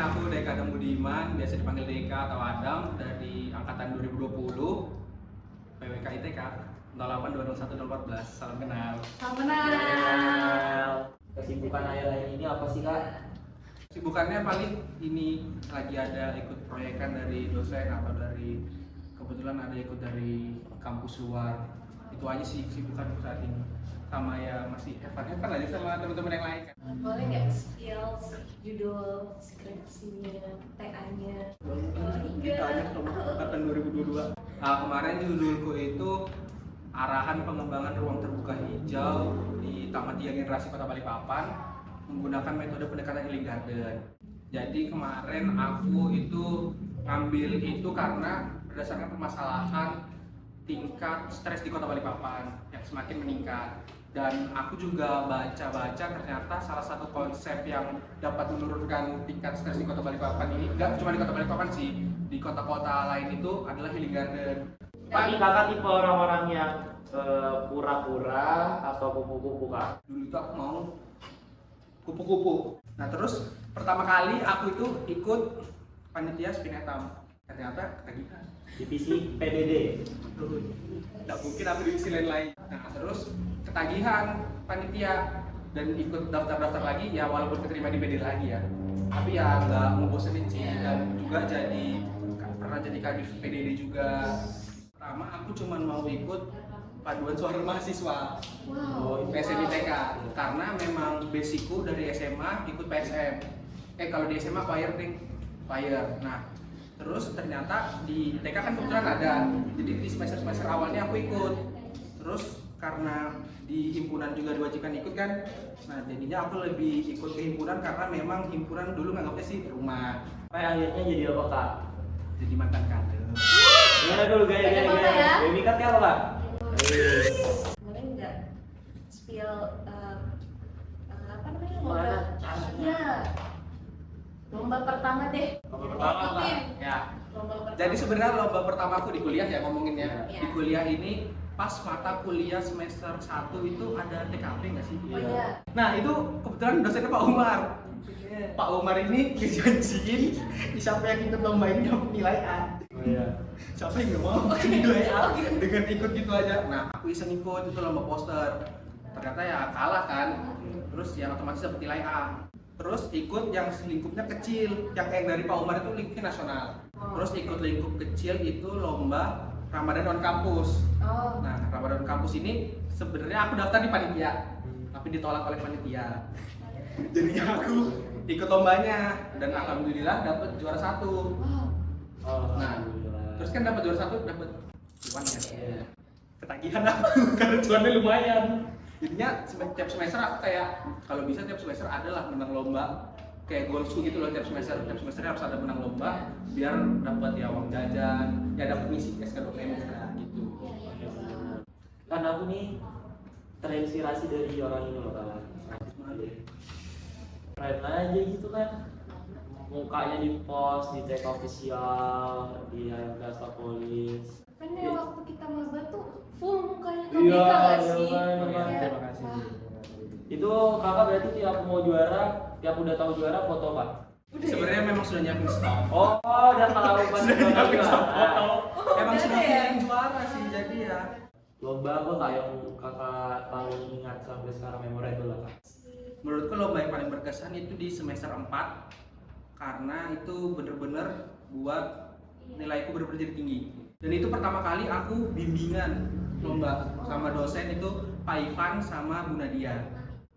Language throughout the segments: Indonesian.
aku Deka Adam Budiman, biasa dipanggil Deka atau Adam, dari angkatan 2020 PWK ITK 08201014. Salam kenal. Salam kenal. Kesibukan akhir-akhir ini apa sih Kak? Sibukannya paling ini lagi ada ikut proyekan dari dosen atau dari kebetulan ada ikut dari kampus luar. Itu aja sih kesibukan saat ini. Sama ya masih hebat-hebat aja sama teman-teman yang lain kan. Boleh nggak spill judul skripsinya, TA-nya? Kita aja angkatan 2022. Kemarin judulku itu arahan pengembangan ruang terbuka hijau di Taman Tiga Generasi Kota Balikpapan menggunakan metode pendekatan healing garden. Jadi kemarin aku itu ngambil itu karena berdasarkan permasalahan tingkat stres di Kota Balikpapan yang semakin meningkat. Dan aku juga baca-baca ternyata salah satu konsep yang dapat menurunkan tingkat stres di Kota Balikpapan ini, enggak cuma di Kota Balikpapan sih, di kota-kota lain itu adalah healing garden. Tapi Kakak tipe orang-orang yang pura-pura atau kupu-kupu Kak? Dulu itu aku mau kupu-kupu. Nah terus pertama kali aku itu ikut panitia spinetam, ternyata ketagihan. Divisi PBD. Nggak mungkin aku divisi lain-lain. Nah terus ketagihan panitia dan ikut daftar-daftar lagi ya, walaupun keterima di PD lagi ya, tapi ya nggak ngebosenin sih. Dan juga pernah jadi kadif PDD juga. Pertama aku cuma mau ikut paduan suara mahasiswa. Wow. PSM ITK karena memang basicku dari SMA ikut PSM. Kalau di SMA Fire. Nah, terus ternyata di ITK kan kebetulan ada. Jadi di semester awalnya aku ikut. Terus karena di himpunan juga diwajibkan ikut kan. Nah, jadinya aku lebih ikut ke himpunan karena memang himpunan dulu nganggapnya sih rumah. Sampai akhirnya jadi apa Kak? Jadi mantan kader. Gimana dulu gaya. Baby Kat apa Kak? Boleh nggak spill apa namanya? Gimana caranya? Ya. Lomba pertama deh. Lomba pertama Kak? Ya. Lomba pertama. Jadi sebenarnya lomba pertama aku di kuliah ya ngomonginnya. Iya. Di kuliah ini pas mata kuliah semester 1 itu ada TKP nggak sih? Oh iya. Nah itu kebetulan dosennya Pak Umar. Pak Umar ini ngejanjiin siapa yang ikut lomba ini dapat nilai A. Oh iya. Siapa yang nggak mau nilai A dengan ikut gitu aja. Nah aku iseng ikut itu lomba poster. Ternyata ya kalah kan. Terus ya otomatis dapat nilai A. Terus ikut yang lingkupnya kecil, yang dari Pak Umar itu lingkupnya nasional. Terus ikut lingkup kecil itu lomba Ramadan on kampus. Oh. Nah, Ramadan kampus ini sebenarnya aku daftar di panitia, tapi ditolak oleh panitia. Jadinya aku ikut lombanya dan alhamdulillah dapat juara 1. Wow. Oh, Nah, alhamdulillah. terus kan dapat juara 1 dapat cuan ya. Iya. Ketagihan aku karena cuannya lumayan. Jadinya tiap semester aku kayak kalau bisa tiap semester adalah menang lomba. Kayak goalsku gitu loh, tiap semester harus ada menang lomba biar dapat ya uang jajan, ya dapat misi SK dokumen gitu. Kan aku nih terinspirasi dari orang ini loh Kak. Keren aja gitu kan. Mukanya di post, di tag official, di Harga Polis. Kan ya waktu kita maba tuh full mukanya Iya, KBK nggak iya, sih? kan. Iya. Terima kasih. Wah. Itu Kakak berarti tiap mau juara, tiap udah tahu juara foto Pak? Sebenarnya memang sudah nyiapin stok. Oh, udah tahu pas Sudah nyiapin stok foto. Oh, Emang udah sudah ada ya? feeling juara sih jadi ya. Lomba apa Kak yang Kakak paling ingat sampai sekarang memorable lah Kak? Menurutku lomba yang paling berkesan itu di semester 4 karena itu bener-bener buat nilaiku bener-bener jadi tinggi. Dan itu pertama kali aku bimbingan lomba sama dosen itu Pak Ivan sama Bu Nadia.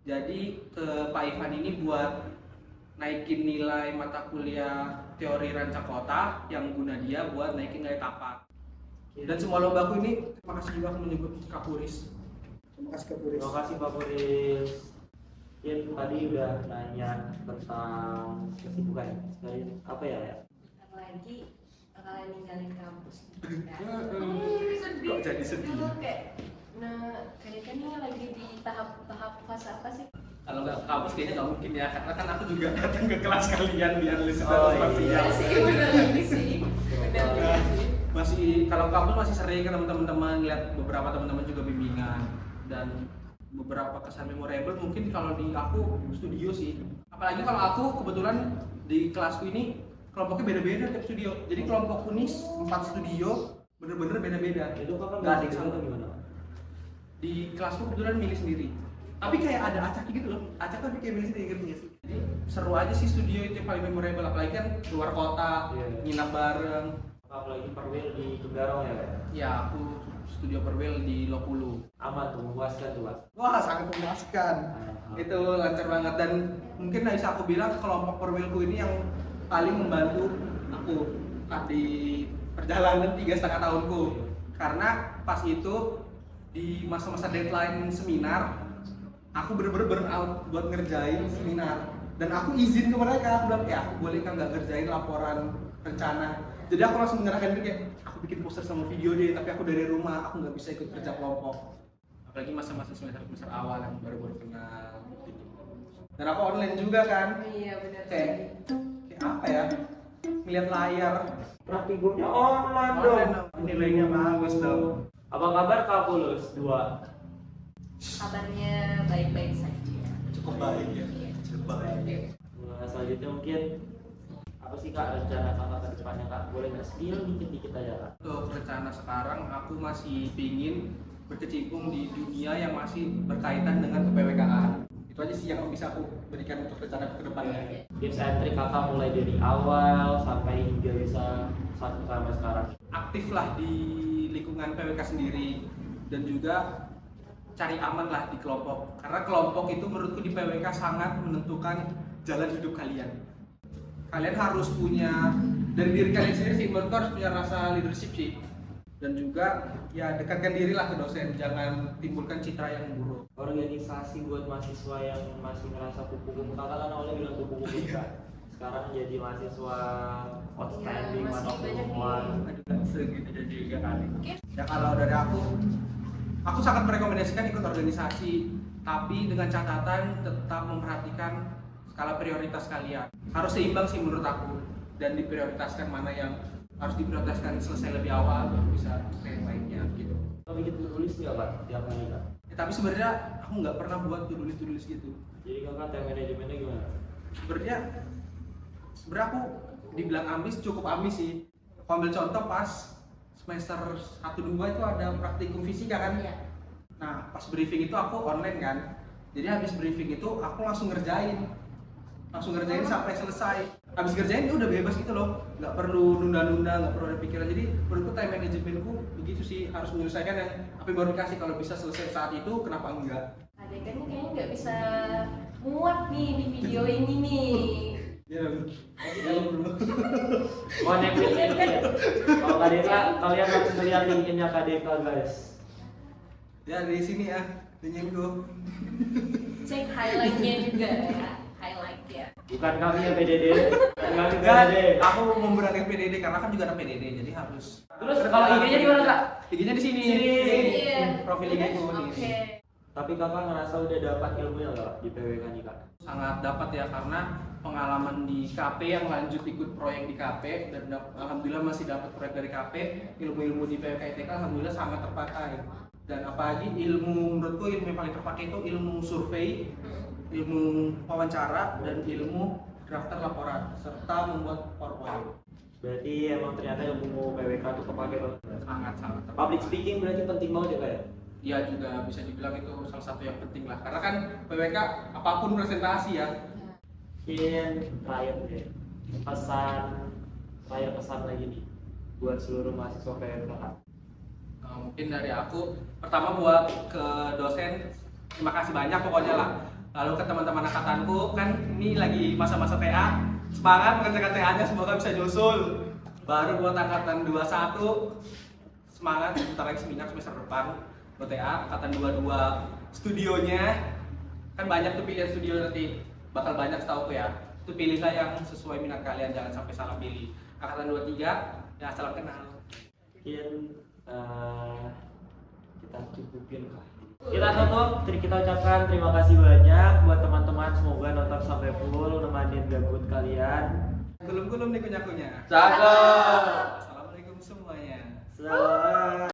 Jadi ke Pak Ivan ini buat naikin nilai mata kuliah teori rancang kota, yang Bu Nadia buat naikin nilai tapak. Dan semua lombaku ini terima kasih juga aku menyebut Kapuris. Terima kasih Kapuris. Terima kasih Pak Puris. Ya tadi udah nanya tentang kesibukan. Sekarang apa ya? Bentar lagi bakalan ninggalin kampus. Kok jadi sedih? Dulu kayak, nah kayaknya lagi di tahap fase apa sih? Kalau nggak kampus kayaknya nggak mungkin ya, karena kan aku juga datang ke kelas kalian di analisis Oh, data iya. spasial. Iya sih, bener lagi sih. Bener lagi sih. Masih kalau kampus masih sering ketemu teman-teman, lihat beberapa teman-teman juga bimbingan dan beberapa kesan memorable mungkin kalau di aku studio sih. Apalagi kalau aku kebetulan di kelasku ini kelompoknya beda-beda tiap studio. Jadi kelompokku nih 4 studio bener-bener beda-beda. Itu kapan Nggak ada yang sama sama. gimana? Di kelasku kebetulan milih sendiri. Tapi kayak ada acak gitu loh. Acak tapi kayak milih sendiri ngerti nggak sih? Jadi seru aja sih studio itu yang paling memorable. Apalagi kan luar kota, Iya. nginap bareng. Apalagi perwil di Tenggarong ya Kak? Ya aku studio perwil di Lokulu. Aman tuh, memuaskan tuh Kak. Wah sangat memuaskan. Itu lancar banget dan mungkin bisa aku bilang kelompok perwilku ini yang paling membantu aku di perjalanan 3,5 tahunku. Karena pas itu di masa-masa deadline seminar aku bener-bener burn out buat ngerjain seminar dan aku izin ke mereka, aku bilang ya aku boleh kan nggak ngerjain laporan rencana. Jadi aku langsung menyerahkan diri kayak aku bikin poster sama video deh, tapi aku dari rumah, aku nggak bisa ikut kerja kelompok. Apalagi masa-masa semester awal yang baru-baru kenal gitu. Dan aku online juga kan, Iya benar. kayak apa ya, ngeliat layar Praktikumnya online dong. online dong, nilainya bagus dong. Apa kabar Kak Pulus 2? Kabarnya baik-baik saja. Cukup baik ya, Iya. cukup baik. Nah, selanjutnya mungkin apa sih Kak rencana Kakak ke depannya Kak? Boleh nge-spill dikit-dikit aja Kak? Untuk rencana sekarang aku masih pingin berkecimpung di dunia yang masih berkaitan dengan kepwk-an. Itu aja sih yang bisa aku berikan untuk rencana ke depannya. Tips and trik Kakak mulai dari awal sampai hingga bisa sampai sekarang. Aktiflah di lingkungan PWK sendiri dan juga cari aman lah di kelompok. Karena kelompok itu menurutku di PWK sangat menentukan jalan hidup kalian. Kalian harus punya dari diri kalian sendiri sih, menurutku harus punya rasa leadership sih. Dan juga ya dekatkan diri lah ke dosen, jangan timbulkan citra yang buruk. Organisasi buat mahasiswa yang masih ngerasa kupu-kupu Kakak kan awalnya bilang kupu-kupu Kak. Sekarang jadi mahasiswa outstanding, Ya, masih mantap banyak perempuan. Aduh, kan segitu juga kali. Oke. Ya kalau dari aku sangat merekomendasikan ikut organisasi, tapi dengan catatan tetap memperhatikan skala prioritas kalian. Harus seimbang sih menurut aku, dan diprioritaskan mana yang harus diprioritaskan selesai lebih awal baru bisa ke yang lainnya gitu. Kakak bikin tulis nggak Kak tiap hari Kak? Ya, tapi sebenarnya aku nggak pernah buat tulis gitu. Jadi Kakak time manajemennya gimana? Sebenarnya aku dibilang ambis, cukup ambis sih. Aku ambil contoh pas semester 1-2 itu ada praktikum fisika kan. Iya. Nah pas briefing itu aku online kan. Jadi habis briefing itu aku langsung ngerjain sampai selesai. Habis ngerjain dia udah bebas gitu loh, nggak perlu nunda-nunda, nggak perlu ada pikiran. Jadi menurutku time managementku begitu sih, harus menyelesaikan yang apa yang baru dikasih. Kalau bisa selesai saat itu kenapa enggak? Adegannya kayaknya nggak bisa muat nih di video ini nih. Ya, Mau nempel ini ya? Kalau Kak Deka, kalian harus melihat linkinnya Kak Deka guys. ya di sini ya, linkku. Cek highlightnya juga ya. Highlight ya. Bukan kami ya PDD. Bukan kami Enggak, PDD. aku memberanikan PDD karena kan juga ada PDD, jadi harus. Terus kalau IG-nya di mana Kak? IG-nya di sini. Sini. Iya. Profil IG-ku nih. Oke. Tapi Kakak ngerasa udah dapat ilmunya nggak di PWK nih Kak? Sangat dapat ya, karena pengalaman di KP yang lanjut ikut proyek di KP dan alhamdulillah masih dapat proyek dari KP, ilmu-ilmu di PWK ITK alhamdulillah sangat terpakai. Dan apalagi ilmu, menurutku ilmu yang paling terpakai itu ilmu survei, ilmu wawancara, dan ilmu drafter laporan serta membuat PowerPoint. Berarti emang ternyata ilmu PWK tuh kepake banget. Sangat terpakai. Public speaking berarti penting banget ya Kak ya? Ya juga bisa dibilang itu salah satu yang penting lah, karena kan PWK apapun presentasi ya. Mungkin terakhir deh, pesan lagi nih buat seluruh mahasiswa PWK Kak. Mungkin dari aku pertama buat ke dosen, terima kasih banyak pokoknya lah. Lalu ke teman-teman angkatanku, kan ini lagi masa-masa TA, semangat mengerjakan TA-nya, semoga bisa nyusul. Baru buat angkatan 21, semangat, bentar lagi seminar semester depan buat TA. Angkatan 22 studionya, kan banyak tuh pilihan studio nanti, bakal banyak setahu ya. Itu pilihlah yang sesuai minat kalian, jangan sampai salah pilih. Angkatan 23, ya salam kenal. Mungkin kita cukupin Kak. Kita tutup, kita ucapkan terima kasih banyak buat teman-teman, semoga nonton sampai full, nemenin gabut kalian. Kulum-kulum nih kunyah-kunyah. Cakep. Assalamualaikum semuanya. Selamat